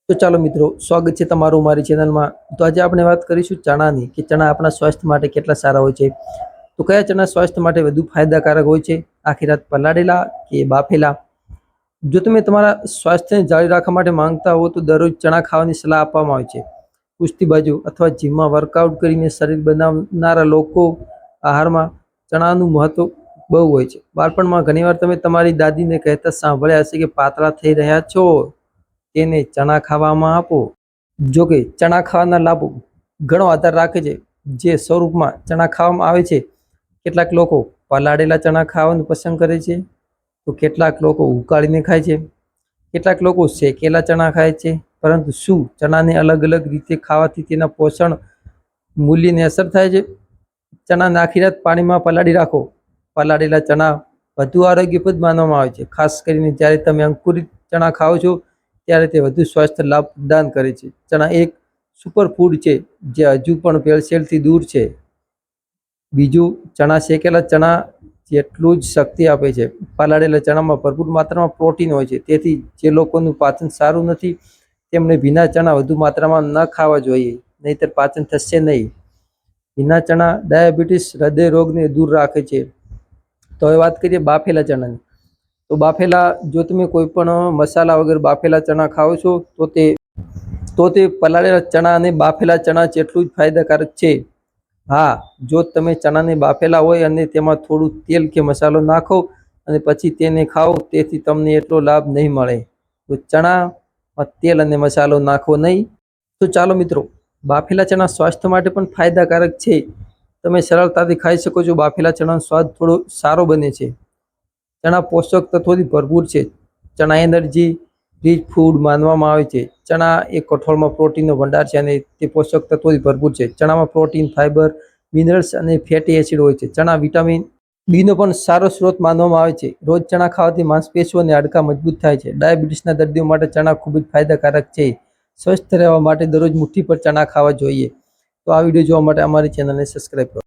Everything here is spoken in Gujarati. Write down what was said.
તો ચાલો મિત્રો, સ્વાગત છે તમારું મારી ચેનલમાં। તો આજે આપણે વાત કરીશું ચણાની કે ચણા આપણા સ્વાસ્થ્ય માટે કેટલા સારા હોય છે। તો કયા ચણા સ્વાસ્થ્ય માટે વધુ ફાયદાકારક હોય છે, આખી રાત પલાળેલા કે બાફેલા? જો તમે તમારા સ્વાસ્થ્યને જાળવી રાખવા માટે માંગતા હો તો દરરોજ ચણા ખાવાની સલાહ આપવામાં આવે છે। કુસ્તીબાજો અથવા જીમમાં વર્કઆઉટ કરીને શરીર બનાવનારા લોકો આહારમાં ચણાનું મહત્વ બહુ હોય છે। બાળપણમાં ઘણીવાર તમે તમારી દાદીને કહેતા સાંભળ્યા હશે કે પાતળા થઈ રહ્યા છો, તેને ચણા ખાવામાં આપો। જો કે ચણા ખાવાના લાભો ઘણો આધાર રાખે છે જે સ્વરૂપમાં ચણા ખાવામાં આવે છે। કેટલાક લોકો પલાળેલા ચણા ખાવાનું પસંદ કરે છે, તો કેટલાક લોકો ઉકાળીને ખાય છે, કેટલાક લોકો શેકેલા ચણા ખાય છે। પરંતુ શું ચણાને અલગ અલગ રીતે ખાવાથી તેના પોષણ મૂલ્યને અસર થાય છે? ચણાને આખી રાત પાણીમાં પલાળી રાખો। પલાળેલા ચણા વધુ આરોગ્યપ્રદ માનવામાં આવે છે, ખાસ કરીને જ્યારે તમે અંકુરિત ચણા ખાઓ છો ત્યારે તે વધુ સ્વાસ્થ્ય લાભ પ્રદાન કરે છે। ચણા એક સુપર ફૂડ છે જે હજુ પણ ભેળસેળથી દૂર છે। બીજું, ચણા શેકેલા ચણા જેટલું જ શક્તિ આપે છે। પલાળેલા ચણામાં ભરપૂર માત્રામાં પ્રોટીન હોય છે, તેથી જે લોકોનું પાચન સારું નથી તેમણે ભીના ચણા વધુ માત્રામાં ન ખાવા જોઈએ, નહીંતર પાચન થશે નહીં। ભીના ચણા ડાયાબિટીસ, હૃદય રોગને દૂર રાખે છે। તો હવે વાત કરીએ બાફેલા ચણાની। તો બાફેલા, જો તમે કોઈ પણ મસાલા વગર બાફેલા ચણા ખાઓ છો તો તે પલાળેલા ચણા અને બાફેલા ચણા જેટલું જ ફાયદાકારક છે। હા, જો તમે ચણાને બાફેલા હોય અને તેમાં થોડું તેલ કે મસાલો નાખો અને પછી તેને ખાઓ, તેથી તમને એટલો લાભ નહીં મળે। તો ચણામાં તેલ અને મસાલો નાખવો નહીં। તો ચાલો મિત્રો, બાફેલા ચણા સ્વાસ્થ્ય માટે પણ ફાયદાકારક છે। તમે સરળતાથી ખાઈ શકો છો। બાફેલા ચણાનો સ્વાદ થોડો સારો બને છે। ચણા પોષક તત્વોથી ભરપૂર છે। ચણા એનર્જી રીચ ફૂડ માનવામાં આવે છે। ચણા એ કઠોળમાં પ્રોટીનનો ભંડાર છે અને તે પોષક તત્વોથી ભરપૂર છે। ચણામાં પ્રોટીન, ફાઇબર, મિનરલ્સ અને ફેટી એસિડ હોય છે। ચણા વિટામિન બીનો પણ સારો સ્ત્રોત માનવામાં આવે છે। રોજ ચણા ખાવાથી માંસપેશીઓ અને હાડકાં મજબૂત થાય છે। ડાયાબિટીસના દર્દીઓ માટે ચણા ખૂબ જ ફાયદાકારક છે। સ્વસ્થ રહેવા માટે દરરોજ મુઠ્ઠી પર ચણા ખાવા જોઈએ। તો આ વિડીયો જોવા માટે અમારી ચેનલને સબસ્ક્રાઈબ કરો।